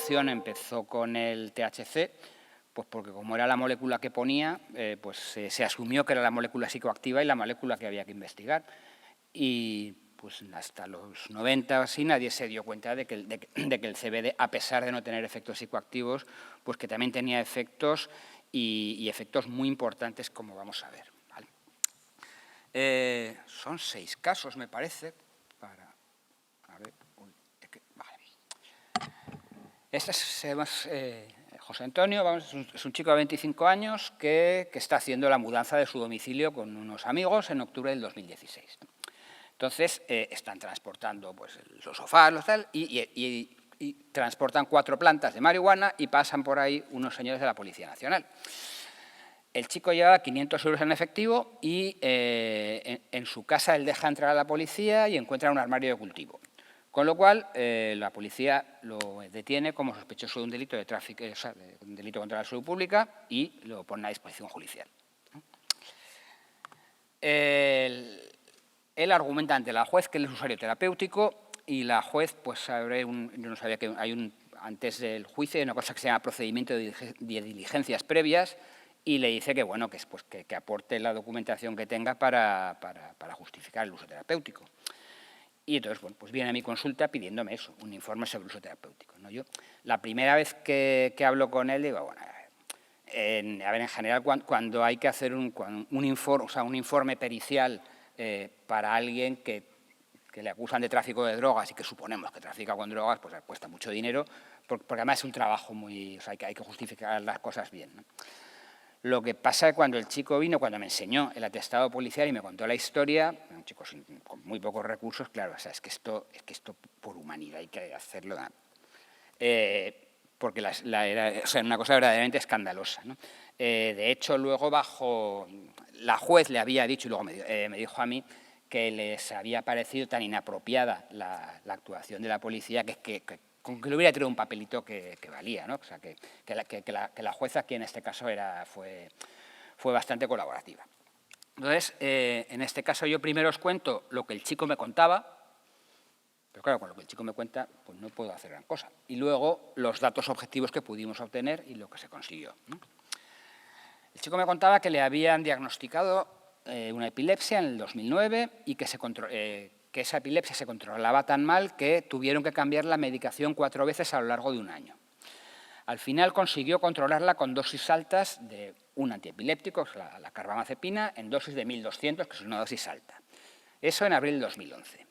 investigación empezó con el THC, pues porque como era la molécula que ponía, pues se asumió que era la molécula psicoactiva y la molécula que había que investigar. Y pues hasta los 90 o así nadie se dio cuenta de que el CBD, a pesar de no tener efectos psicoactivos, pues que también tenía efectos y efectos muy importantes, como vamos a ver. ¿Vale? Son 6 casos, me parece, para... A ver, vale. Este es José Antonio, es un chico de 25 años que está haciendo la mudanza de su domicilio con unos amigos en octubre del 2016. Entonces, están transportando pues, los sofás, los tal, y transportan 4 plantas de marihuana y pasan por ahí unos señores de la Policía Nacional. El chico lleva 500 euros en efectivo y en su casa él deja entrar a la policía y encuentra un armario de cultivo. Con lo cual, la policía lo detiene como sospechoso de un delito de tráfico, de un delito contra la salud pública y lo pone a disposición judicial. Él argumenta ante la juez que él es usuario terapéutico y la juez, pues, yo no sabía que antes del juicio hay una cosa que se llama procedimiento de diligencias previas y le dice que, bueno, que aporte la documentación que tenga para justificar el uso terapéutico. Y entonces, bueno, pues viene a mi consulta pidiéndome eso, un informe sobre el uso terapéutico, ¿no? Yo, la primera vez que hablo con él, digo, bueno, a ver, en general, cuando hay que hacer un informe pericial para alguien que le acusan de tráfico de drogas y que suponemos que trafica con drogas, pues cuesta mucho dinero, porque además es un trabajo muy... O sea, hay que justificar las cosas bien, ¿no? Lo que pasa es que cuando el chico vino, cuando me enseñó el atestado policial y me contó la historia, un chico con muy pocos recursos, claro, o sea, es que esto por humanidad hay que hacerlo, porque era una cosa verdaderamente escandalosa, ¿no? De hecho, luego la juez le había dicho, y luego me dijo a mí, que les había parecido tan inapropiada la actuación de la policía que con que le hubiera tirado un papelito que valía, ¿no? O sea, que la jueza, que en este caso fue bastante colaborativa. Entonces, en este caso yo primero os cuento lo que el chico me contaba, pero claro, con lo que el chico me cuenta, pues no puedo hacer gran cosa. Y luego los datos objetivos que pudimos obtener y lo que se consiguió, ¿no? El chico me contaba que le habían diagnosticado una epilepsia en el 2009 y que esa epilepsia se controlaba tan mal que tuvieron que cambiar la medicación 4 veces a lo largo de un año. Al final consiguió controlarla con dosis altas de un antiepiléptico, la carbamazepina, en dosis de 1.200, que es una dosis alta. Eso en abril de 2011.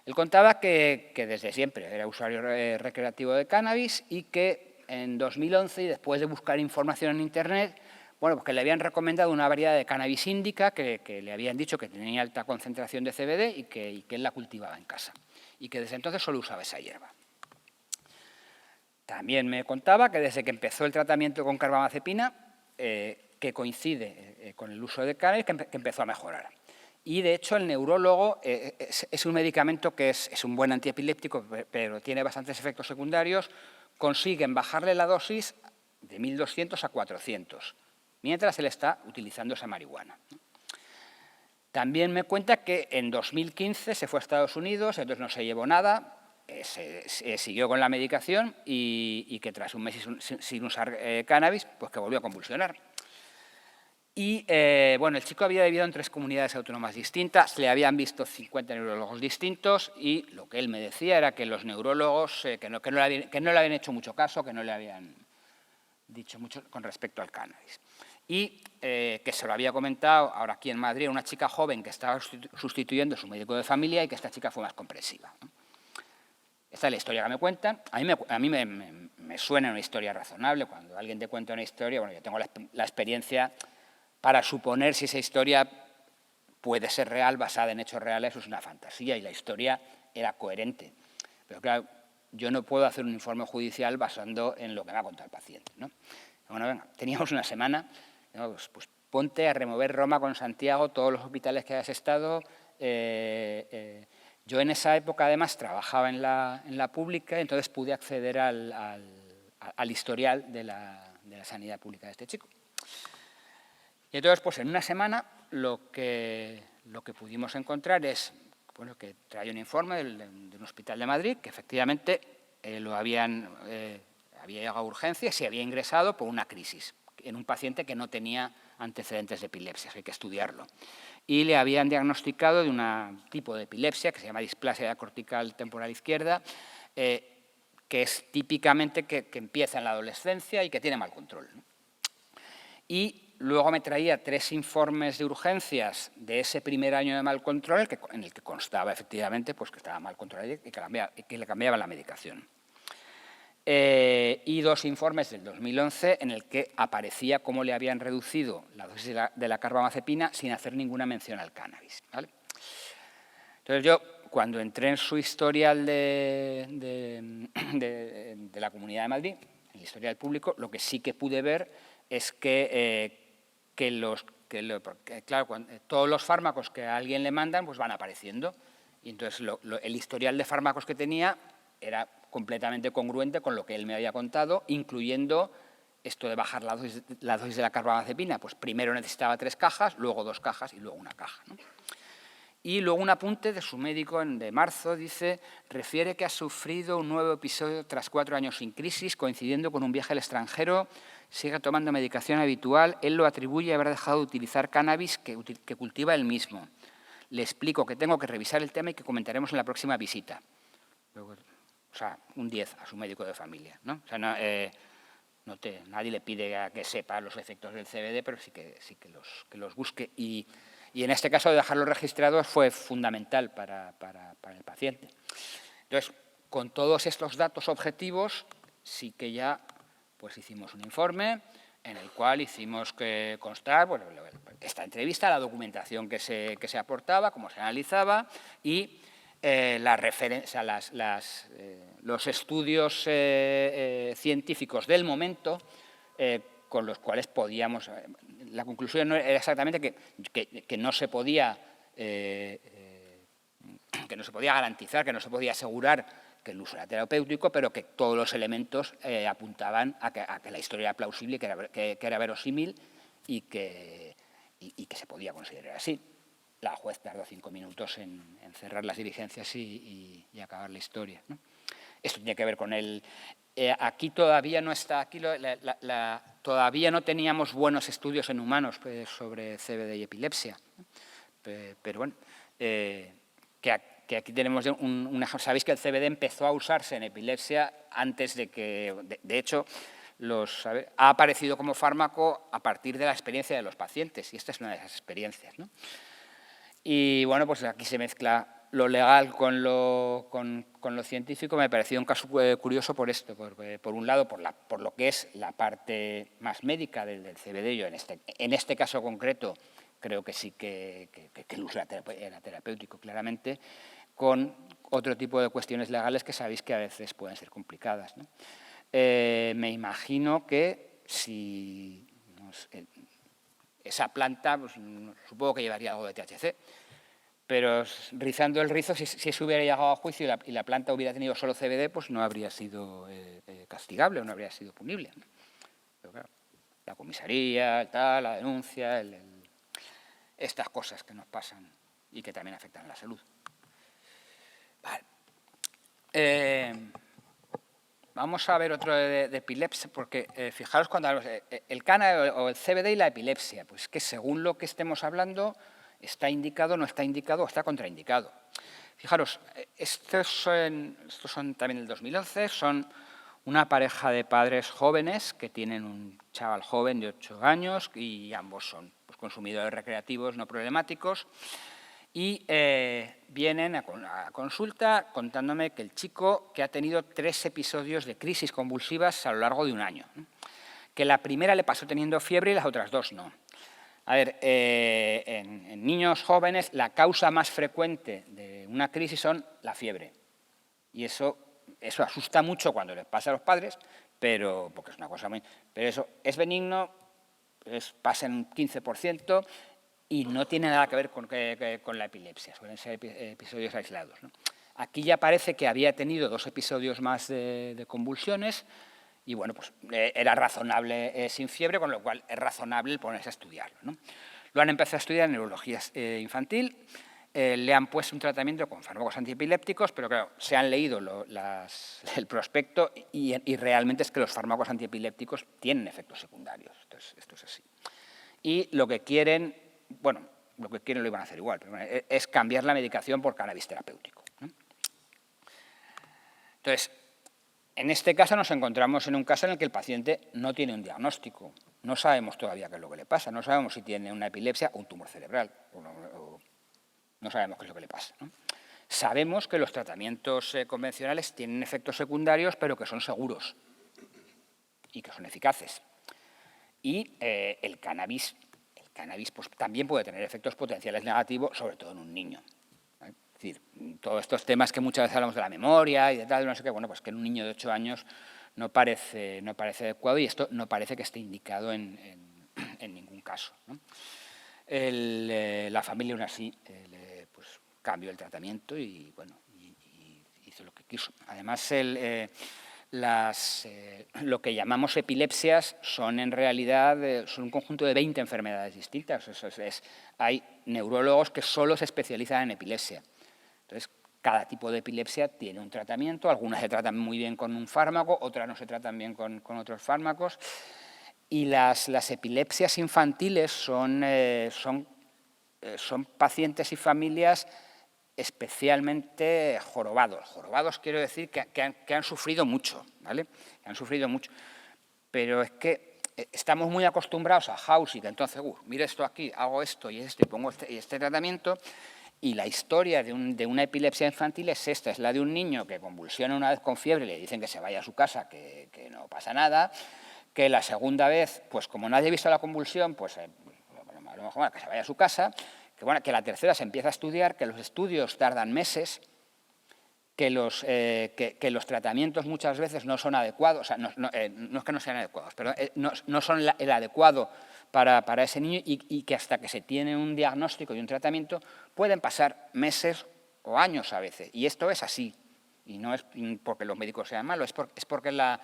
Él contaba que desde siempre era usuario recreativo de cannabis y que en 2011, y después de buscar información en Internet, bueno, pues que le habían recomendado una variedad de cannabis índica que le habían dicho que tenía alta concentración de CBD y que él la cultivaba en casa. Y que desde entonces solo usaba esa hierba. También me contaba que desde que empezó el tratamiento con carbamazepina, que coincide con el uso de cannabis, que empezó a mejorar. Y, de hecho, el neurólogo es un medicamento que es un buen antiepiléptico, pero tiene bastantes efectos secundarios. Consiguen bajarle la dosis de 1.200 a 400, mientras él está utilizando esa marihuana. También me cuenta que en 2015 se fue a Estados Unidos, entonces no se llevó nada, siguió con la medicación y que tras un mes sin usar cannabis, pues que volvió a convulsionar. Y, bueno, el chico había vivido en 3 comunidades autónomas distintas, le habían visto 50 neurólogos distintos y lo que él me decía era que los neurólogos que no le habían hecho mucho caso, que no le habían dicho mucho con respecto al cannabis. Y que se lo había comentado ahora aquí en Madrid a una chica joven que estaba sustituyendo a su médico de familia y que esta chica fue más comprensiva, ¿no? Esta es la historia que me cuentan. A mí me suena una historia razonable. Cuando alguien te cuenta una historia, bueno, yo tengo la experiencia para suponer si esa historia puede ser real, basada en hechos reales, o es una fantasía, y la historia era coherente. Pero claro, yo no puedo hacer un informe judicial basando en lo que me ha contado el paciente, ¿no? Bueno, venga, teníamos una semana, ¿no? Pues ponte a remover Roma con Santiago, todos los hospitales que hayas estado. Yo en esa época, además, trabajaba en la pública, entonces pude acceder al historial de la sanidad pública de este chico. Y entonces, pues en una semana, lo que pudimos encontrar es, bueno, que trae un informe de un hospital de Madrid que efectivamente había llegado a urgencias y se había ingresado por una crisis en un paciente que no tenía antecedentes de epilepsia, hay que estudiarlo. Y le habían diagnosticado de un tipo de epilepsia que se llama displasia cortical temporal izquierda, que es típicamente que empieza en la adolescencia y que tiene mal control, ¿no? Y luego me traía 3 informes de urgencias de ese primer año de mal control en el que constaba efectivamente pues, que estaba mal controlado y que le cambiaban la medicación. Y 2 informes del 2011 en el que aparecía cómo le habían reducido la dosis de la carbamazepina sin hacer ninguna mención al cannabis, ¿vale? Entonces yo, cuando entré en su historial de la Comunidad de Madrid, en el historial público, lo que sí que pude ver es claro, todos los fármacos que a alguien le mandan pues van apareciendo. Y entonces el historial de fármacos que tenía era completamente congruente con lo que él me había contado, incluyendo esto de bajar la dosis de la carbamazepina. Pues primero necesitaba 3 cajas, luego 2 cajas y luego 1 caja, ¿no? Y luego un apunte de su médico de marzo, dice, refiere que ha sufrido un nuevo episodio tras 4 años sin crisis, coincidiendo con un viaje al extranjero, sigue tomando medicación habitual, él lo atribuye a haber dejado de utilizar cannabis que cultiva él mismo. Le explico que tengo que revisar el tema y que comentaremos en la próxima visita. O sea, un 10 a su médico de familia, ¿no? O sea, nadie le pide a que sepa los efectos del CBD, pero sí que los busque. Y en este caso de dejarlo registrado fue fundamental para el paciente. Entonces, con todos estos datos objetivos, sí que ya pues, hicimos un informe en el cual hicimos constar bueno, esta entrevista, la documentación que se aportaba, cómo se analizaba y los estudios científicos del momento con los cuales podíamos... La conclusión era exactamente que no se podía garantizar, que no se podía asegurar que el uso era terapéutico, pero que todos los elementos apuntaban a que la historia era plausible, que era verosímil y que se podía considerar así. La juez tardó 5 minutos en cerrar las diligencias y acabar la historia, ¿no? Esto tiene que ver con el... aquí todavía no está... todavía no teníamos buenos estudios en humanos sobre CBD y epilepsia. Pero bueno, que aquí tenemos sabéis que el CBD empezó a usarse en epilepsia antes de que... De hecho, ha aparecido como fármaco a partir de la experiencia de los pacientes, y esta es una de esas experiencias, ¿no? Y bueno, pues aquí se mezcla lo legal con lo científico. Me ha parecido un caso curioso por esto, por un lado, por lo que es la parte más médica del CBD. Yo en este caso concreto creo que sí que el uso era terapéutico, claramente, con otro tipo de cuestiones legales que sabéis que a veces pueden ser complicadas, ¿no? Me imagino que si... esa planta, pues, supongo que llevaría algo de THC, pero rizando el rizo, si se hubiera llegado a juicio y la planta hubiera tenido solo CBD, pues no habría sido castigable o no habría sido punible, ¿no? Pero claro, la comisaría, la denuncia, estas cosas que nos pasan y que también afectan a la salud. Vale. Vamos a ver otro de epilepsia, porque fijaros cuando hablamos el cannabis o el CBD y la epilepsia, pues que según lo que estemos hablando, está indicado, no está indicado o está contraindicado. Fijaros, estos son también del 2011, son una pareja de padres jóvenes que tienen un chaval joven de 8 años y ambos son pues, consumidores recreativos no problemáticos. Y vienen a consulta contándome que el chico que ha tenido 3 episodios de crisis convulsivas a lo largo de un año, ¿no? Que la primera le pasó teniendo fiebre y las otras 2 no. A ver, en niños jóvenes la causa más frecuente de una crisis son la fiebre. Y eso asusta mucho cuando les pasa a los padres, porque es una cosa muy... Pero eso es benigno, pasa en un 15%, y no tiene nada que ver con la epilepsia, suelen ser episodios aislados, ¿no? Aquí ya parece que había tenido 2 episodios más de convulsiones y, bueno, pues era razonable sin fiebre, con lo cual es razonable ponerse a estudiarlo, ¿no? Lo han empezado a estudiar en neurología infantil le han puesto un tratamiento con fármacos antiepilépticos, pero claro, se han leído el prospecto y realmente es que los fármacos antiepilépticos tienen efectos secundarios. Entonces, esto es así. Y lo que quieren, bueno, lo que quieren lo iban a hacer igual, pero bueno, es cambiar la medicación por cannabis terapéutico, ¿no? Entonces, en este caso nos encontramos en un caso en el que el paciente no tiene un diagnóstico. No sabemos todavía qué es lo que le pasa, no sabemos si tiene una epilepsia o un tumor cerebral, no sabemos qué es lo que le pasa, ¿no? Sabemos que los tratamientos convencionales tienen efectos secundarios, pero que son seguros y que son eficaces. Y el cannabis pues, también puede tener efectos potenciales negativos, sobre todo en un niño. Es decir, todos estos temas que muchas veces hablamos de la memoria y de tal, no sé qué, bueno, pues que en un niño de 8 años no parece adecuado y esto no parece que esté indicado en ningún caso, ¿no? La familia aún así pues, cambió el tratamiento y, bueno, y hizo lo que quiso. Además, lo que llamamos epilepsias son en realidad son un conjunto de 20 enfermedades distintas. Hay neurólogos que solo se especializan en epilepsia. Entonces, cada tipo de epilepsia tiene un tratamiento, algunas se tratan muy bien con un fármaco, otras no se tratan bien con otros fármacos. Y las epilepsias infantiles son pacientes y familias especialmente jorobados. Jorobados quiero decir que han sufrido mucho, ¿vale? Que han sufrido mucho. Pero es que estamos muy acostumbrados a housing, entonces, mira esto aquí, hago esto y pongo este tratamiento, y la historia de una epilepsia infantil es esta, es la de un niño que convulsiona una vez con fiebre y le dicen que se vaya a su casa, que no pasa nada, que la segunda vez, pues como nadie ha visto la convulsión, pues a lo mejor que se vaya a su casa, que la tercera se empieza a estudiar, que los estudios tardan meses, que los tratamientos muchas veces no son adecuados, o sea, no es que no sean adecuados, pero no son el adecuado para ese niño y que hasta que se tiene un diagnóstico y un tratamiento pueden pasar meses o años a veces. Y esto es así, y no es porque los médicos sean malos, es porque la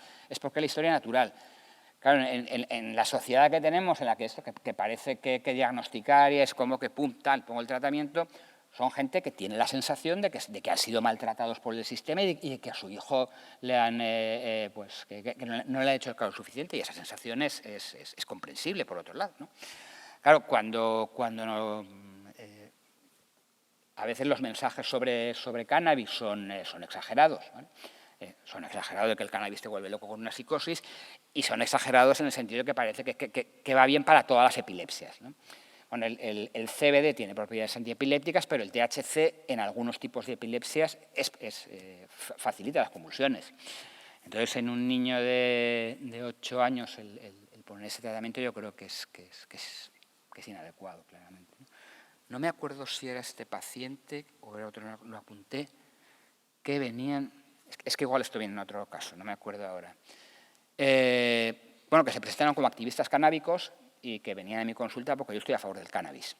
historia natural. Claro, en la sociedad que tenemos, en la que parece que diagnosticar y es como que pum, tal, pongo el tratamiento, son gente que tiene la sensación de que han sido maltratados por el sistema y de que a su hijo le han, pues, que no le ha hecho el caso suficiente, y esa sensación es comprensible, por otro lado, ¿no? Claro, cuando a veces los mensajes sobre cannabis son exagerados, ¿vale? Son exagerados de que el cannabis te vuelve loco con una psicosis, y son exagerados en el sentido de que parece que va bien para todas las epilepsias, ¿no? Bueno, el CBD tiene propiedades antiepilépticas, pero el THC en algunos tipos de epilepsias facilita las convulsiones. Entonces, en un niño de 8 años, el poner ese tratamiento yo creo que es inadecuado, claramente. No me acuerdo si era este paciente o era otro, lo apunté, que venían... Es que igual esto viene en otro caso, no me acuerdo ahora. Bueno, que se presentaron como activistas canábicos y que venían a mi consulta porque yo estoy a favor del cannabis.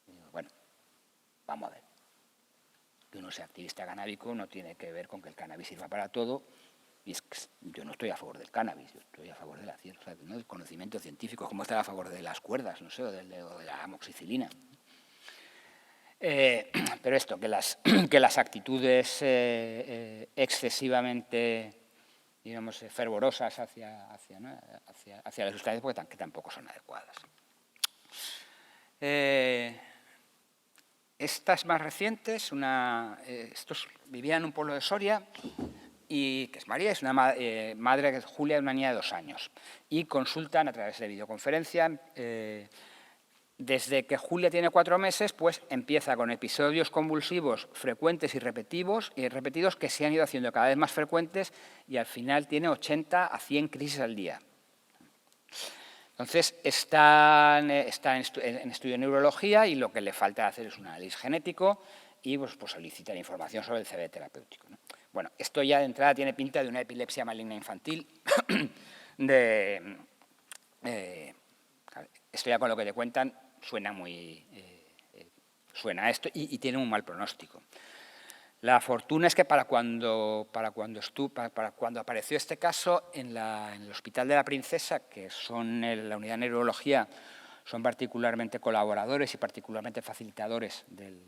Y digo, bueno, vamos a ver. Que uno sea activista canábico no tiene que ver con que el cannabis sirva para todo, y es que yo no estoy a favor del cannabis, yo estoy a favor de la ciencia, o sea, ¿no? Del conocimiento científico, como estar a favor de las cuerdas, no sé, o de la amoxicilina. Pero esto, que las actitudes excesivamente, digamos, fervorosas hacia las sustancias, porque que tampoco son adecuadas. Estas más recientes, estos vivían en un pueblo de Soria, y que es María, es una madre, que es Julia, de una niña de 2 años, y consultan a través de videoconferencia. Desde que Julia tiene 4 meses, pues empieza con episodios convulsivos frecuentes y repetidos que se han ido haciendo cada vez más frecuentes, y al final tiene 80 a 100 crisis al día. Entonces, está en estudio de neurología, y lo que le falta hacer es un análisis genético y pues solicitar información sobre el CBD terapéutico, ¿no? Bueno, esto ya de entrada tiene pinta de una epilepsia maligna infantil. Esto ya con lo que te cuentan suena suena a esto, y tiene un mal pronóstico. La fortuna es que para cuando apareció este caso en el Hospital de la Princesa, que son la unidad de neurología, son particularmente colaboradores y particularmente facilitadores del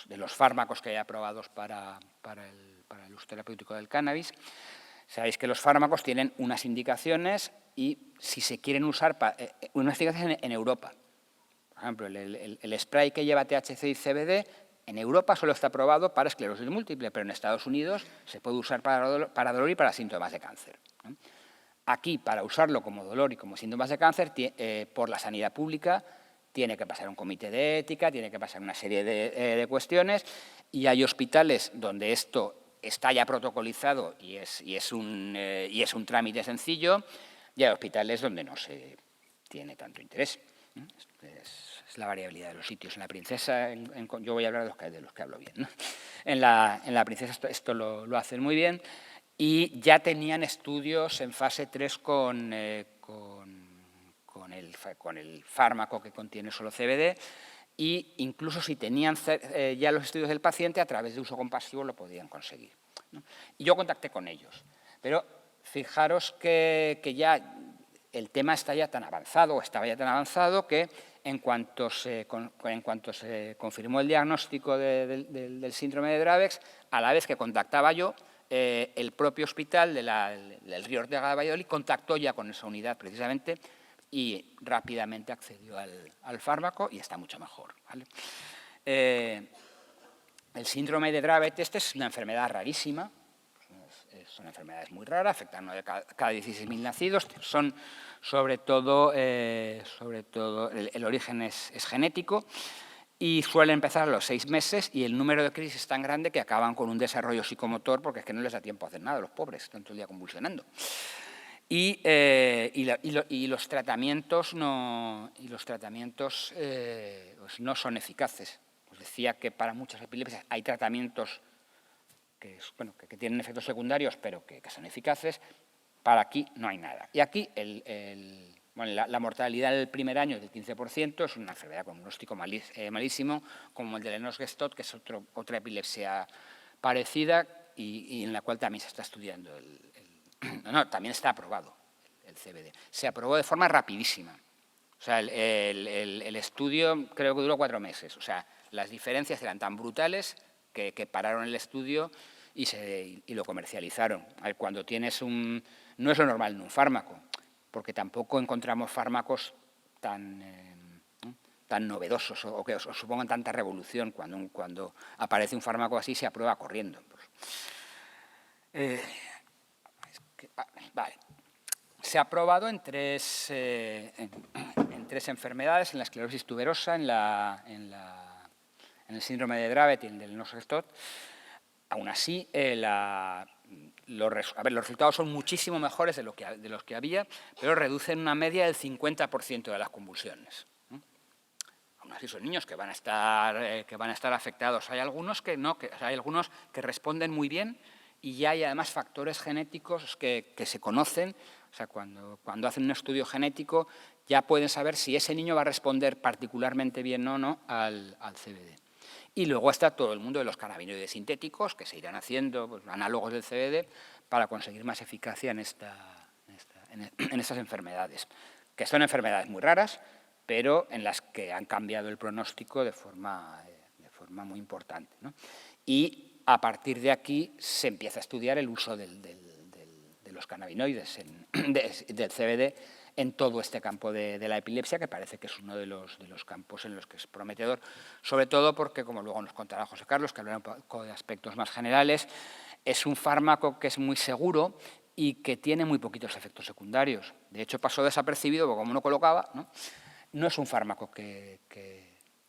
los fármacos que hay aprobados para el uso terapéutico del cannabis. Sabéis que los fármacos tienen unas indicaciones y si se quieren usar, unas indicaciones en Europa. Por ejemplo, el spray que lleva THC y CBD en Europa solo está aprobado para esclerosis múltiple, pero en Estados Unidos se puede usar para dolor y para síntomas de cáncer, ¿no? Aquí, para usarlo como dolor y como síntomas de cáncer, por la sanidad pública, tiene que pasar un comité de ética, tiene que pasar una serie de cuestiones, y hay hospitales donde esto está ya protocolizado y es un trámite sencillo, y hay hospitales donde no se tiene tanto interés. Es la variabilidad de los sitios. En La Princesa, yo voy a hablar de los que hablo bien, ¿no? En la Princesa esto lo hacen muy bien, y ya tenían estudios en fase 3 con el fármaco que contiene solo CBD, e incluso si tenían ya los estudios del paciente, a través de uso compasivo lo podían conseguir, ¿no? Y yo contacté con ellos, pero fijaros que ya el tema estaba ya tan avanzado que en cuanto se confirmó el diagnóstico del síndrome de Dravet, a la vez que contactaba yo, el propio hospital del Río Ortega de Valladolid contactó ya con esa unidad precisamente y rápidamente accedió al fármaco y está mucho mejor, ¿vale? El síndrome de Dravet es una enfermedad rarísima, son enfermedades muy raras, afectan a uno de cada 16.000 nacidos, son sobre todo el origen es genético, y suele empezar a los 6 meses, y el número de crisis es tan grande que acaban con un desarrollo psicomotor, porque es que no les da tiempo a hacer nada a los pobres, están todo el día convulsionando. Y los tratamientos no son eficaces. Os decía que para muchas epilepsias hay tratamientos que tienen efectos secundarios, pero que son eficaces. Para aquí no hay nada. Y aquí la mortalidad del primer año es del 15%, es una enfermedad con un pronóstico malísimo, como el de Lennox-Gastaut, que es otra epilepsia parecida y en la cual también se está estudiando también está aprobado el CBD. Se aprobó de forma rapidísima. O sea, el estudio creo que duró 4 meses. O sea, las diferencias eran tan brutales que pararon el estudio y lo comercializaron. Cuando tienes no es lo normal en un fármaco, porque tampoco encontramos fármacos tan novedosos o que os supongan tanta revolución. Cuando aparece un fármaco así, se aprueba corriendo. Vale. Se ha probado en 3 enfermedades: en la esclerosis tuberosa, en el síndrome de Dravet y en el Lennox-Gastaut. Aún así, los resultados son muchísimo mejores de los que había, pero reducen una media del 50% de las convulsiones. Aún así son niños que van a estar afectados. Hay algunos que no, hay algunos que responden muy bien, y ya hay además factores genéticos que se conocen. O sea, cuando hacen un estudio genético ya pueden saber si ese niño va a responder particularmente bien o no al CBD. Y luego está todo el mundo de los cannabinoides sintéticos, que se irán haciendo análogos del CBD para conseguir más eficacia en estas enfermedades, que son enfermedades muy raras, pero en las que han cambiado el pronóstico de forma muy importante, ¿no? Y a partir de aquí se empieza a estudiar el uso de los cannabinoides, del CBD, en todo este campo de la epilepsia, que parece que es uno de los campos en los que es prometedor, sobre todo porque, como luego nos contará José Carlos, que hablará un poco de aspectos más generales, es un fármaco que es muy seguro y que tiene muy poquitos efectos secundarios. De hecho, pasó desapercibido, porque como no colocaba, no es un fármaco que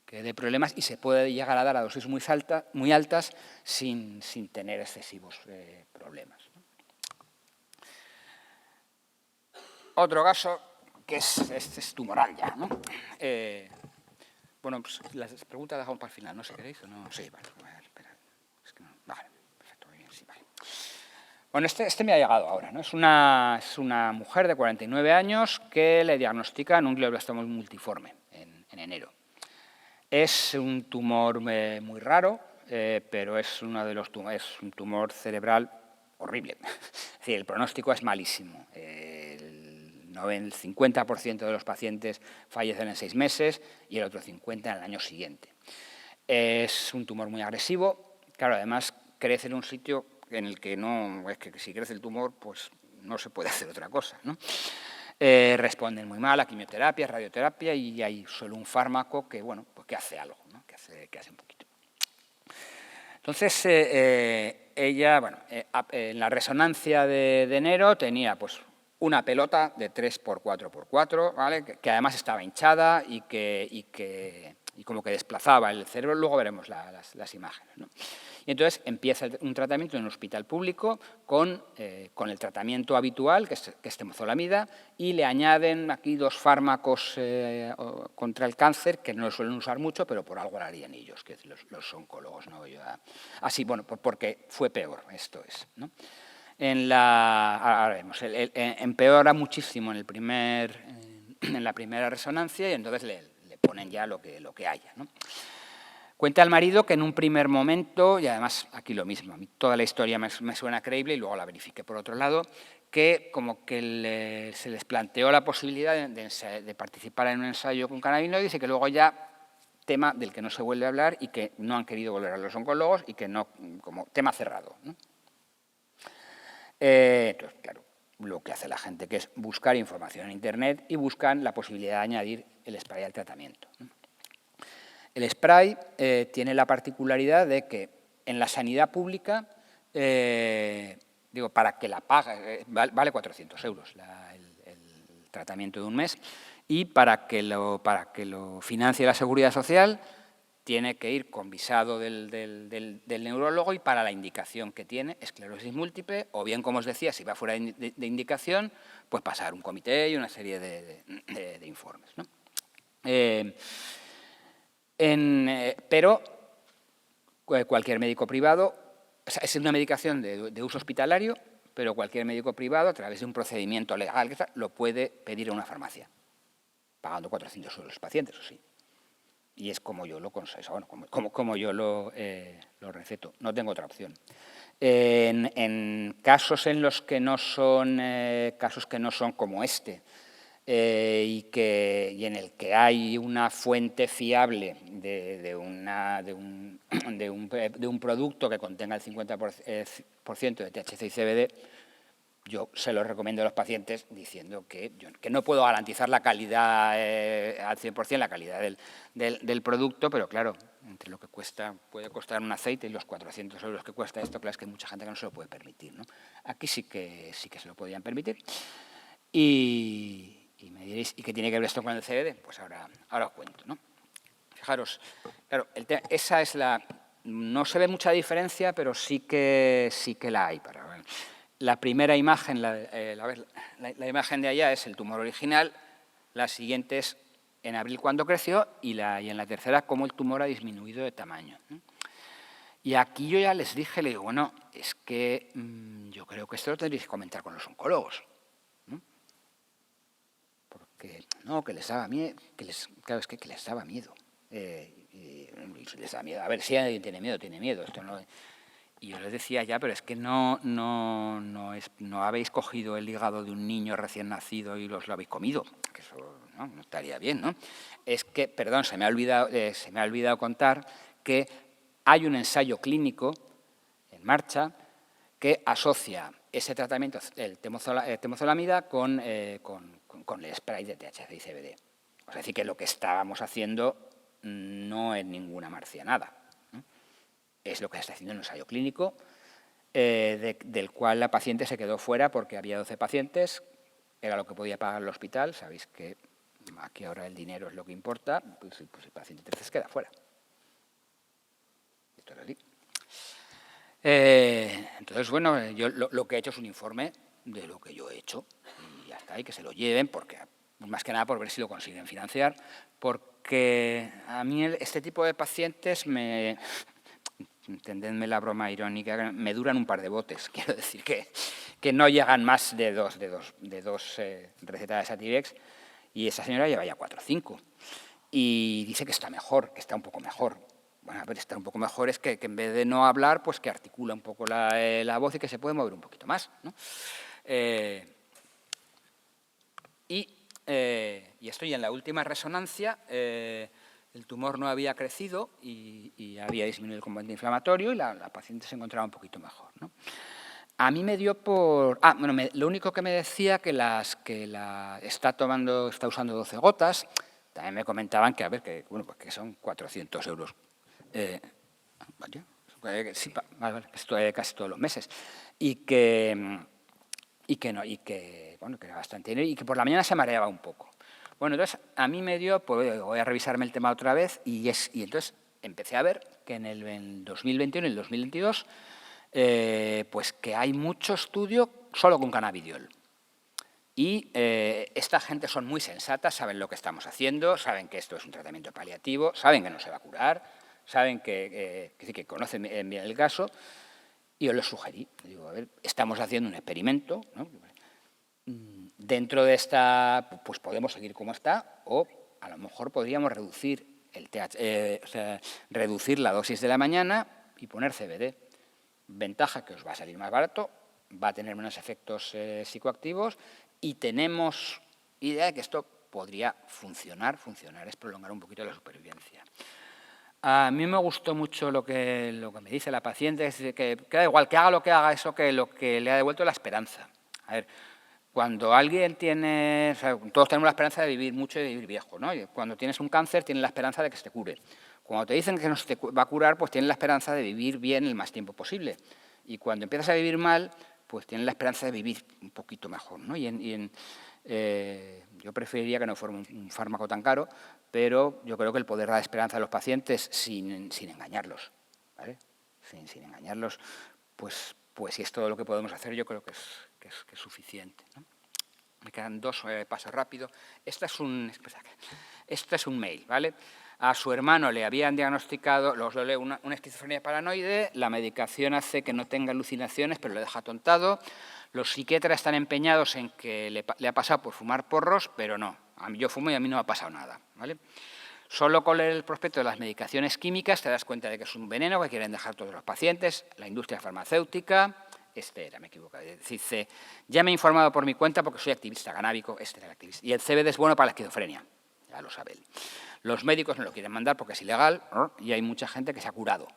dé problemas, y se puede llegar a dar a dosis muy altas sin tener excesivos problemas. Otro caso que es tumoral ya, ¿no? Bueno, pues las preguntas las dejamos para el final, ¿no? Si queréis o no. Sí, vale. Espera. Es que no. Vale, perfecto, muy bien, sí, vale. Bueno, este me ha llegado ahora, ¿no? Es una mujer de 49 años que le diagnostican un glioblastoma multiforme en enero. Es un tumor muy raro, pero es un tumor cerebral horrible. Es decir, el pronóstico es malísimo. El 50% de los pacientes fallecen en 6 meses y el otro 50% en el año siguiente. Es un tumor muy agresivo. Claro, además crece en un sitio en el que no, es que si crece el tumor, pues no se puede hacer otra cosa, ¿no? Responden muy mal a quimioterapia, radioterapia, y hay solo un fármaco que, bueno, pues que hace algo, ¿no? que hace un poquito. Entonces, ella, bueno, en la resonancia de enero tenía pues una pelota de 3×4×4, ¿vale? que además estaba hinchada y como que desplazaba el cerebro. Luego veremos las imágenes, ¿no? Y entonces empieza un tratamiento en un hospital público con el tratamiento habitual, que es temozolomida, y le añaden aquí 2 fármacos contra el cáncer, que no lo suelen usar mucho, pero por algo lo harían ellos, que los oncólogos. ¿No? Así, bueno, porque fue peor, esto es, ¿no? Ahora vemos, empeora muchísimo en la primera resonancia, y entonces le ponen ya lo que haya, ¿no? Cuenta el marido que en un primer momento, y además aquí lo mismo, a mí toda la historia me suena creíble y luego la verifiqué por otro lado, que como que se les planteó la posibilidad de participar en un ensayo con cannabinoides y que luego ya, tema del que no se vuelve a hablar y que no han querido volver a los oncólogos y que no, como tema cerrado, ¿no? Entonces, claro, lo que hace la gente que es buscar información en Internet y buscan la posibilidad de añadir el spray al tratamiento, ¿no? El spray tiene la particularidad de que en la sanidad pública, para que la pague, vale 400 euros el tratamiento de un mes, y para que lo financie la Seguridad Social tiene que ir con visado del neurólogo y para la indicación que tiene, esclerosis múltiple, o bien, como os decía, si va fuera de indicación, pues pasar un comité y una serie de informes, ¿no? Pero cualquier médico privado, o sea, es una medicación de uso hospitalario, pero cualquier médico privado, a través de un procedimiento legal, lo puede pedir a una farmacia, pagando 400 euros los pacientes, eso sí. Y es como yo lo concedo, bueno, como yo lo receto, no tengo otra opción. En casos en los que no son como este, y en el que hay una fuente fiable de un producto que contenga el 50% de THC y CBD, yo se lo recomiendo a los pacientes diciendo que no puedo garantizar la calidad al 100%, la calidad del producto, pero claro, entre lo que puede costar un aceite y los 400 euros que cuesta esto, claro, es que hay mucha gente que no se lo puede permitir, ¿no? Aquí sí que se lo podían permitir. Y me diréis, ¿y qué tiene que ver esto con el CBD? Pues ahora os cuento, ¿no? Fijaros, claro, esa es no se ve mucha diferencia, pero sí que la hay. La primera imagen, la imagen de allá es el tumor original, la siguiente es en abril cuando creció y en la tercera cómo el tumor ha disminuido de tamaño. Y aquí yo ya les dije, le digo, bueno, es que yo creo que esto lo tendréis que comentar con los oncólogos. Porque no, que les daba miedo, claro, es que les daba miedo. Les da miedo. A ver, si alguien tiene miedo, esto no. Y yo les decía ya, pero es que no habéis cogido el hígado de un niño recién nacido y lo habéis comido, que eso no estaría bien, ¿no? Es que, perdón, se me ha olvidado contar que hay un ensayo clínico en marcha que asocia ese tratamiento, el temozolomida, con el spray de THC y CBD. Es decir, que lo que estábamos haciendo no es ninguna marcianada, ¿no? Es lo que se está haciendo en un ensayo clínico, del cual la paciente se quedó fuera porque había 12 pacientes, era lo que podía pagar el hospital. Sabéis que aquí ahora el dinero es lo que importa, pues el paciente 13 se queda fuera. Esto es así. Entonces, bueno, yo lo que he hecho es un informe de lo que yo he hecho y ya está, y que se lo lleven, porque más que nada por ver si lo consiguen financiar, porque a mí este tipo de pacientes entendedme la broma irónica, me duran un par de botes. Quiero decir que no llegan más de dos recetas de Sativex, y esa señora lleva ya 4 o 5 y dice que está mejor, que está un poco mejor. Bueno, a ver, estar un poco mejor es que en vez de no hablar, pues que articula un poco la voz y que se puede mover un poquito más, ¿no? Y estoy en la última resonancia, el tumor no había crecido y había disminuido el componente inflamatorio y la paciente se encontraba un poquito mejor, ¿no? A mí me dio por... bueno, lo único que me decía que está usando 12 gotas, también me comentaban que, a ver, bueno, pues que son 400 euros. Vale, sí, vale, esto es casi todos los meses. Y que bueno, que era bastante dinero y que por la mañana se mareaba un poco. Bueno, entonces a mí me dio, pues voy a revisarme el tema otra vez y entonces empecé a ver que en el 2021 y el 2022 pues que hay mucho estudio solo con cannabidiol. Y esta gente son muy sensatas, saben lo que estamos haciendo, saben que esto es un tratamiento paliativo, saben que no se va a curar, saben que conocen bien el caso, y yo les sugerí, digo, a ver, estamos haciendo un experimento, ¿no? Dentro de esta, pues podemos seguir como está, o a lo mejor podríamos reducir reducir la dosis de la mañana y poner CBD. Ventaja que os va a salir más barato, va a tener menos efectos psicoactivos y tenemos idea de que esto podría funcionar es prolongar un poquito la supervivencia. A mí me gustó mucho lo que me dice la paciente, es que da igual que haga lo que haga, eso que lo que le ha devuelto la esperanza. A ver, cuando alguien tiene, o sea, todos tenemos la esperanza de vivir mucho y de vivir viejo, ¿no? Y cuando tienes un cáncer tienes la esperanza de que se te cure. Cuando te dicen que no se te va a curar, pues tienes la esperanza de vivir bien el más tiempo posible. Y cuando empiezas a vivir mal, pues tienes la esperanza de vivir un poquito mejor, ¿no? Yo preferiría que no fuera un fármaco tan caro, pero yo creo que el poder dar esperanza a los pacientes sin engañarlos, ¿vale? Sin engañarlos, pues si es todo lo que podemos hacer, yo creo que es suficiente, ¿no? Me quedan dos pasos rápidos. Este es un mail, ¿vale? A su hermano le habían diagnosticado, una esquizofrenia paranoide, la medicación hace que no tenga alucinaciones, pero lo deja atontado. Los psiquiatras están empeñados en que le ha pasado por fumar porros, pero no. Yo fumo y a mí no me ha pasado nada, ¿vale? Solo con leer el prospecto de las medicaciones químicas te das cuenta de que es un veneno que quieren dejar todos los pacientes, la industria farmacéutica. Me equivoco. Dice, ya me he informado por mi cuenta porque soy activista canábico, era el activista. Y el CBD es bueno para la esquizofrenia, ya lo sabe él. Los médicos no lo quieren mandar porque es ilegal y hay mucha gente que se ha curado.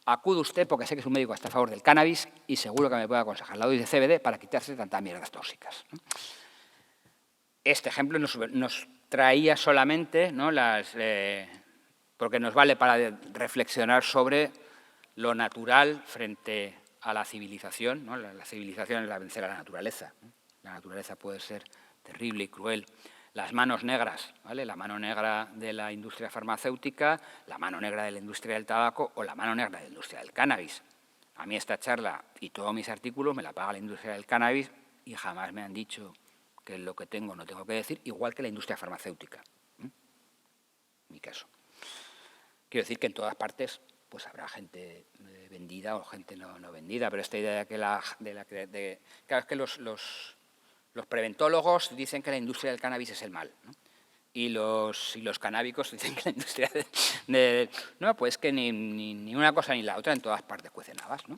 Acude usted porque sé que es un médico que está a favor del cannabis y seguro que me puede aconsejar la dosis de CBD para quitarse tantas mierdas tóxicas. Este ejemplo nos traía solamente, ¿no? Porque nos vale para reflexionar sobre lo natural frente a la civilización, ¿no? La civilización es la vencer a la naturaleza, ¿no? La naturaleza puede ser terrible y cruel. Las manos negras, ¿vale? La mano negra de la industria farmacéutica, la mano negra de la industria del tabaco o la mano negra de la industria del cannabis. A mí esta charla y todos mis artículos me la paga la industria del cannabis y jamás me han dicho que lo que tengo no tengo que decir, igual que la industria farmacéutica. En mi caso. Quiero decir que en todas partes pues habrá gente vendida o gente no vendida, pero esta idea de que claro, es que los preventólogos dicen que la industria del cannabis es el mal, ¿no? Y los canábicos dicen que la industria no, pues que ni una cosa ni la otra, en todas partes cuecen habas, ¿no?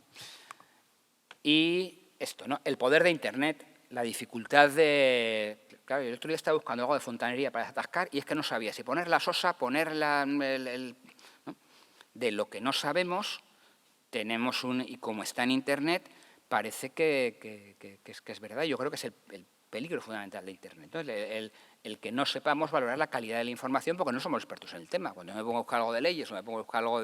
Y esto, ¿no? El poder de Internet, la dificultad de... Claro, yo el otro día estaba buscando algo de fontanería para desatascar y es que no sabía si poner la sosa, poner ¿no? De lo que no sabemos, tenemos y como está en Internet, parece que es verdad. Yo creo que es el peligro fundamental de Internet, ¿no? El que no sepamos valorar la calidad de la información porque no somos expertos en el tema. Cuando me pongo a buscar algo de leyes o me pongo a buscar algo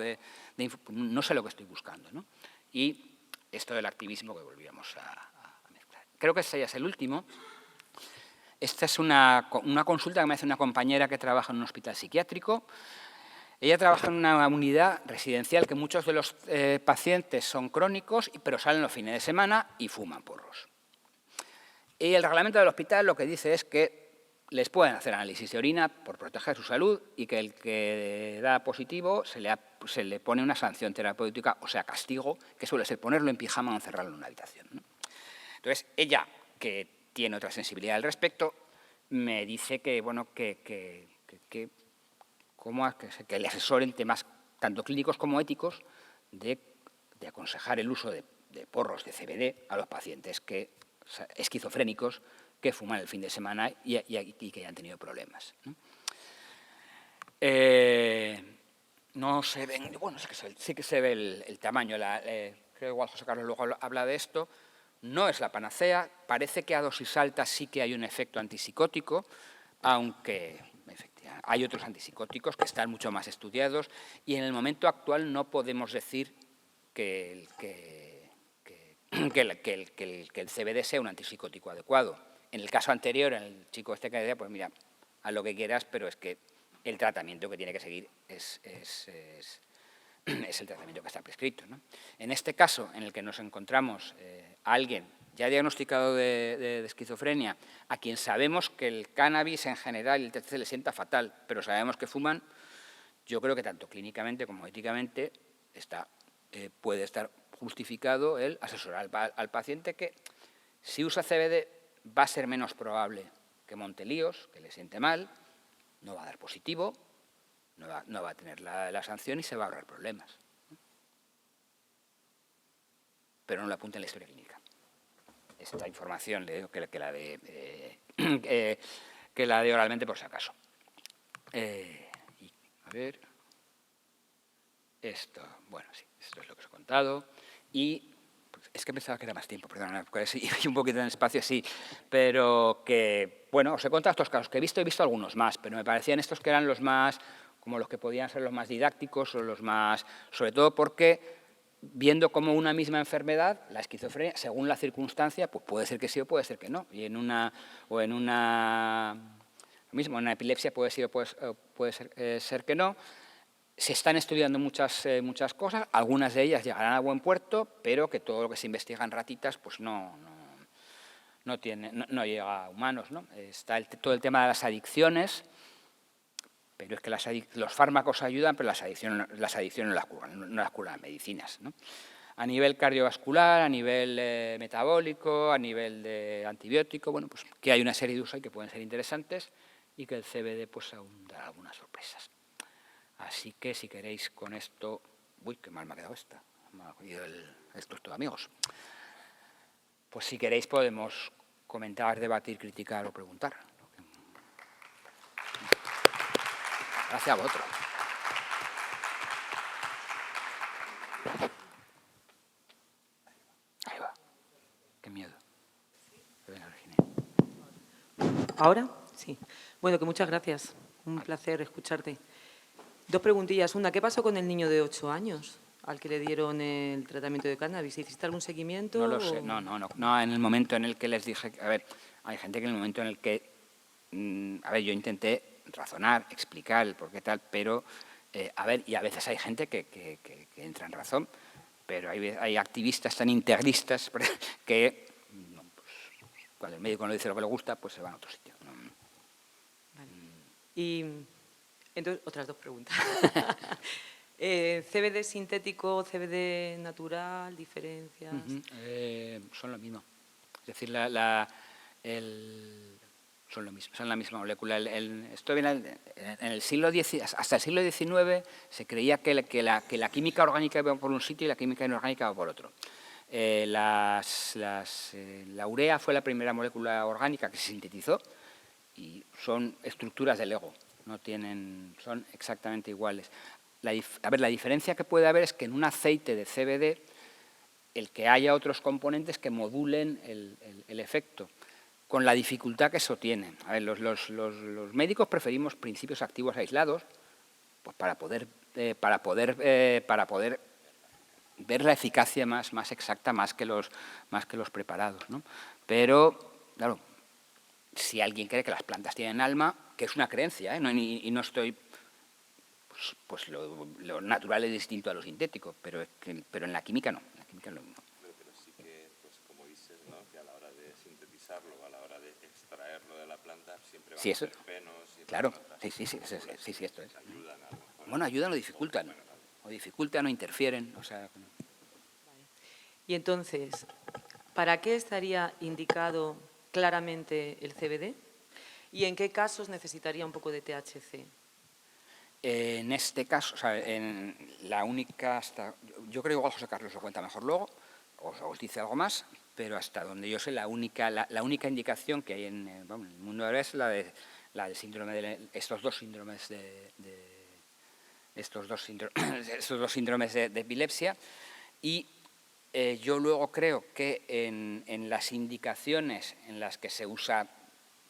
no sé lo que estoy buscando, ¿no? Y esto del activismo que volvíamos a mezclar. Creo que este ya es el último. Esta es una consulta que me hace una compañera que trabaja en un hospital psiquiátrico. Ella trabaja en una unidad residencial que muchos de los pacientes son crónicos, pero salen los fines de semana y fuman porros. Y el reglamento del hospital lo que dice es que les pueden hacer análisis de orina por proteger su salud y que el que da positivo se le pone una sanción terapéutica, o sea, castigo, que suele ser ponerlo en pijama o encerrarlo en una habitación, ¿no? Entonces, ella, que tiene otra sensibilidad al respecto, me dice que, bueno, que le asesoren temas tanto clínicos como éticos de aconsejar el uso de porros de CBD a los pacientes esquizofrénicos que fuman el fin de semana y que hayan tenido problemas, ¿no? No se ven, bueno, sí que se ve el tamaño, creo que igual José Carlos luego habla de esto, no es la panacea, parece que a dosis altas sí que hay un efecto antipsicótico, aunque efectivamente, hay otros antipsicóticos que están mucho más estudiados y en el momento actual no podemos decir que el CBD sea un antipsicótico adecuado. En el caso anterior, en el chico este que decía, pues mira, haz lo que quieras, pero es que el tratamiento que tiene que seguir es el tratamiento que está prescrito, ¿no? En este caso, en el que nos encontramos a alguien ya diagnosticado de esquizofrenia, a quien sabemos que el cannabis en general y el THC le sienta fatal, pero sabemos que fuman, yo creo que tanto clínicamente como éticamente puede estar justificado el asesorar al paciente que si usa CBD va a ser menos probable que monte líos, que le siente mal, no va a dar positivo, no va a tener la sanción y se va a ahorrar problemas. Pero no lo apunta en la historia clínica. Esta información le digo que la de oralmente por si acaso. A ver, esto es lo que os he contado. Y pues, es que pensaba que era más tiempo, perdón, y un poquito en espacio, sí, pero que, bueno, os he contado estos casos que he visto algunos más, pero me parecían estos que eran los más, como los que podían ser los más didácticos o los más, sobre todo porque viendo como una misma enfermedad, la esquizofrenia, según la circunstancia, pues puede ser que sí o puede ser que no, y en una epilepsia puede ser que no. Se están estudiando muchas cosas, algunas de ellas llegarán a buen puerto, pero que todo lo que se investiga en ratitas pues no llega a humanos, ¿no? Está todo el tema de las adicciones, pero es que los fármacos ayudan, pero las adicciones no las curan las medicinas, ¿no? A nivel cardiovascular, a nivel metabólico, a nivel de antibiótico, bueno, pues que hay una serie de usos que pueden ser interesantes y que el CBD pues aún da algunas sorpresas. Así que si queréis con esto... Uy, qué mal me ha quedado esta. Me ha cogido esto es todo, amigos. Pues si queréis podemos comentar, debatir, criticar o preguntar. Gracias a vosotros. Ahí va. Qué miedo. ¿Ahora? Sí. Bueno, que muchas gracias. Un placer escucharte. Dos preguntillas. Una, ¿qué pasó con el niño de 8 años al que le dieron el tratamiento de cannabis? ¿Hiciste algún seguimiento? No lo sé, no. En el momento en el que les dije... A ver, hay gente que en el momento en el que... a ver, yo intenté razonar, explicar el por qué tal, pero... a ver, y a veces hay gente que entra en razón, pero hay activistas tan integristas que... cuando el médico no dice lo que le gusta, pues se van a otro sitio. Vale. Y entonces, otras dos preguntas. ¿CBD sintético, CBD natural, diferencias? Son lo mismo. Es decir, son lo mismo, son la misma molécula. Esto viene en el siglo XIX, hasta el siglo XIX se creía que la química orgánica iba por un sitio y la química inorgánica iba por otro. La urea fue la primera molécula orgánica que se sintetizó y son estructuras del Lego, son exactamente iguales. La diferencia que puede haber es que en un aceite de CBD el que haya otros componentes que modulen el efecto, con la dificultad que eso tiene. A ver, los médicos preferimos principios activos aislados pues para poder ver la eficacia más exacta, más que los preparados, ¿no? Pero, claro, si alguien cree que las plantas tienen alma, que es una creencia, y no estoy... Pues lo natural es distinto a lo sintético, pero en la química no. En la química es lo mismo. Pero sí que, pues como dices, ¿no?, que a la hora de sintetizarlo, a la hora de extraerlo de la planta, siempre van a ser penos. Claro, sí, esto es. Ayudan a lo mejor. Bueno, ayudan o dificultan. O dificultan o interfieren. O sea... Y entonces, ¿para qué estaría indicado claramente el CBD? ¿Y en qué casos necesitaría un poco de THC? En este caso, o sea, la única... yo creo que igual José Carlos lo cuenta mejor luego, os dice algo más, pero hasta donde yo sé, la única indicación que hay en el mundo ahora es la del síndrome estos dos síndromes de estos dos síndromes de epilepsia. Y yo luego creo que en las indicaciones en las que se usa,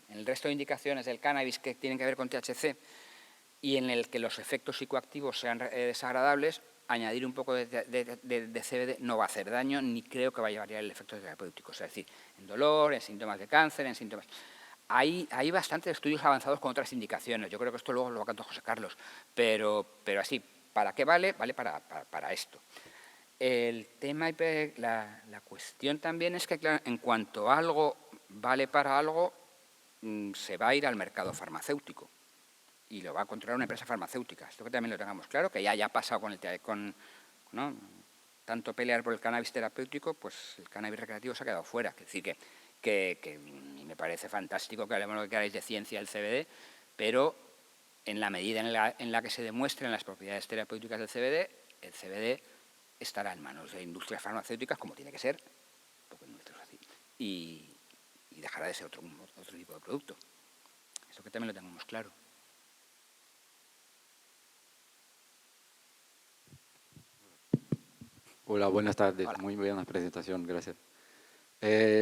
en el resto de indicaciones del cannabis que tienen que ver con THC y en el que los efectos psicoactivos sean desagradables, añadir un poco de CBD no va a hacer daño, ni creo que vaya a variar el efecto terapéutico. Es decir, en dolor, en síntomas de cáncer, en síntomas... Hay bastantes estudios avanzados con otras indicaciones. Yo creo que esto luego lo va a contar José Carlos. Pero así, ¿para qué vale? Vale para esto. El tema, la cuestión también es que, claro, en cuanto algo vale para algo, se va a ir al mercado farmacéutico y lo va a controlar una empresa farmacéutica. Esto que también lo tengamos claro, que ya ha pasado ¿no? Tanto pelear por el cannabis terapéutico, pues el cannabis recreativo se ha quedado fuera. Es decir, que me parece fantástico que hablemos lo que queráis de ciencia del CBD, pero en la medida en la que se demuestren las propiedades terapéuticas del CBD, el CBD estará en manos de industrias farmacéuticas, como tiene que ser, y dejará de ser otro tipo de producto. Eso que también lo tengamos claro. Hola, buenas tardes. Hola. Muy buena presentación, gracias.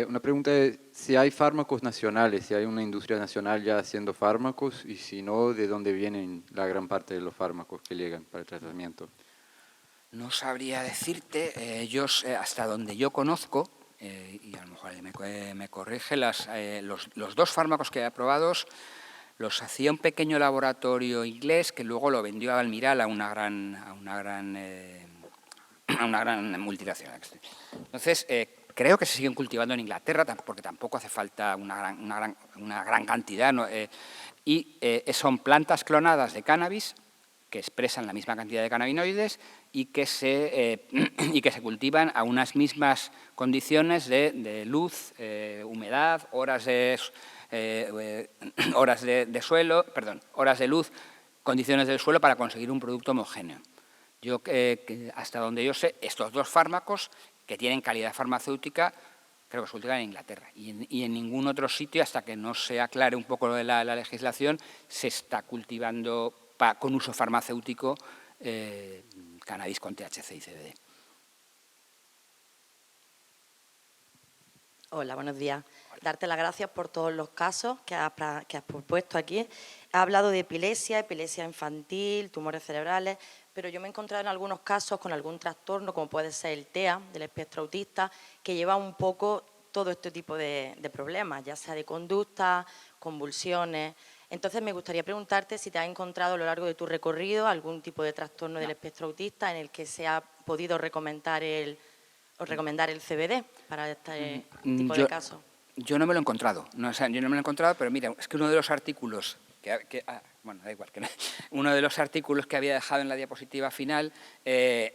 Una pregunta es si hay fármacos nacionales, si hay una industria nacional ya haciendo fármacos y si no, ¿de dónde vienen la gran parte de los fármacos que llegan para el tratamiento? No sabría decirte, ellos, hasta donde yo conozco, y a lo mejor me corrige, los dos fármacos que he aprobado los hacía un pequeño laboratorio inglés que luego lo vendió a Almiral a una gran multinacional. Entonces, creo que se siguen cultivando en Inglaterra, porque tampoco hace falta una gran cantidad, ¿no? Son plantas clonadas de cannabis que expresan la misma cantidad de cannabinoides y que se cultivan a unas mismas condiciones de luz, humedad, horas de luz, condiciones del suelo para conseguir un producto homogéneo. Yo, hasta donde yo sé, estos dos fármacos que tienen calidad farmacéutica, creo que se cultivan en Inglaterra. Y en ningún otro sitio, hasta que no se aclare un poco la legislación, se está cultivando con uso farmacéutico cannabis con THC y CBD. Hola, buenos días. Hola. Darte las gracias por todos los casos que has propuesto aquí. Has hablado de epilepsia infantil, tumores cerebrales, pero yo me he encontrado en algunos casos con algún trastorno, como puede ser el TEA, del espectro autista, que lleva un poco todo este tipo de problemas, ya sea de conducta, convulsiones. Entonces, me gustaría preguntarte si te has encontrado a lo largo de tu recorrido algún tipo de trastorno del espectro autista en el que se ha podido recomendar el CBD para este tipo de casos. Yo no me lo he encontrado, pero mira, es que uno de los artículos bueno, da igual, uno de los artículos que había dejado en la diapositiva final sí,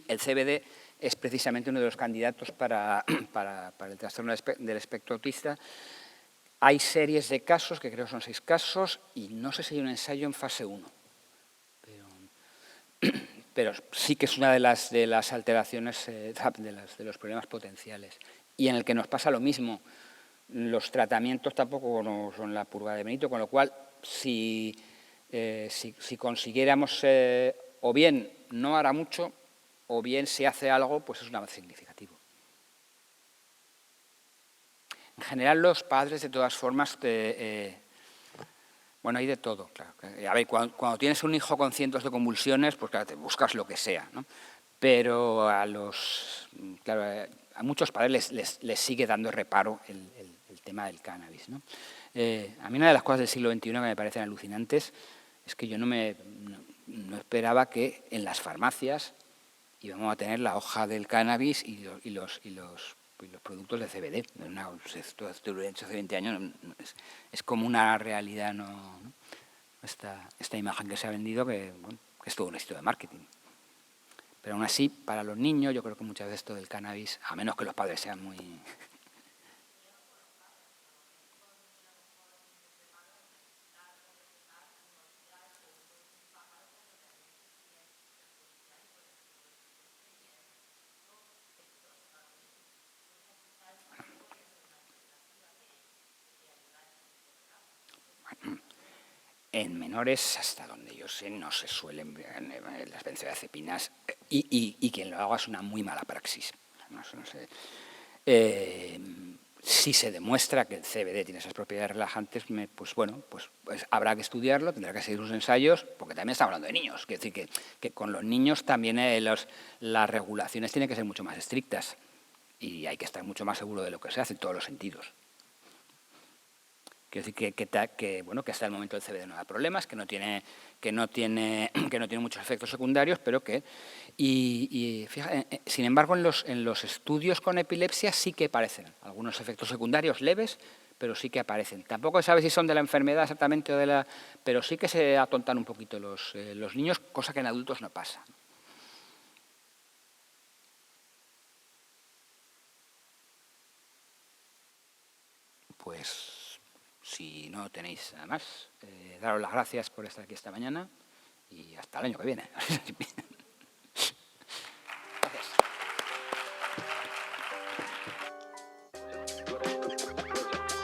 el CBD es precisamente uno de los candidatos para el trastorno del espectro autista. Hay series de casos, que creo son 6 casos, y no sé si hay un ensayo en fase 1. Pero sí que es una de las alteraciones, de los problemas potenciales. Y en el que nos pasa lo mismo. Los tratamientos tampoco no son la purga de Benito, con lo cual, si consiguiéramos, o bien no hará mucho, o bien si hace algo, pues es un avance significativo. En general, los padres, de todas formas, bueno, hay de todo, claro. A ver, cuando tienes un hijo con cientos de convulsiones, pues claro, te buscas lo que sea, ¿no? Pero a muchos padres les sigue dando reparo el tema del cannabis, ¿no? A mí una de las cosas del siglo XXI que me parecen alucinantes es que yo no esperaba que en las farmacias íbamos a tener la hoja del cannabis y los productos de CBD. Esto hace 20 años es como una realidad, ¿no? Esta imagen que se ha vendido, que es todo un éxito de marketing. Pero aún así, para los niños, yo creo que muchas veces esto del cannabis, a menos que los padres sean muy... En menores, hasta donde yo sé, no se suelen las benzodiazepinas y quien lo haga es una muy mala praxis. No sé. Si se demuestra que el CBD tiene esas propiedades relajantes, pues habrá que estudiarlo, tendrá que seguir sus ensayos, porque también estamos hablando de niños. Quiero decir que con los niños también las regulaciones tienen que ser mucho más estrictas y hay que estar mucho más seguro de lo que se hace en todos los sentidos. Quiero decir que hasta el momento el CBD no da problemas, que no tiene muchos efectos secundarios, pero que... sin embargo, en los estudios con epilepsia sí que aparecen algunos efectos secundarios leves, pero sí que aparecen. Tampoco se sabe si son de la enfermedad exactamente o de la... Pero sí que se atontan un poquito los niños, cosa que en adultos no pasa. Pues... Si no tenéis nada más, daros las gracias por estar aquí esta mañana y hasta el año que viene.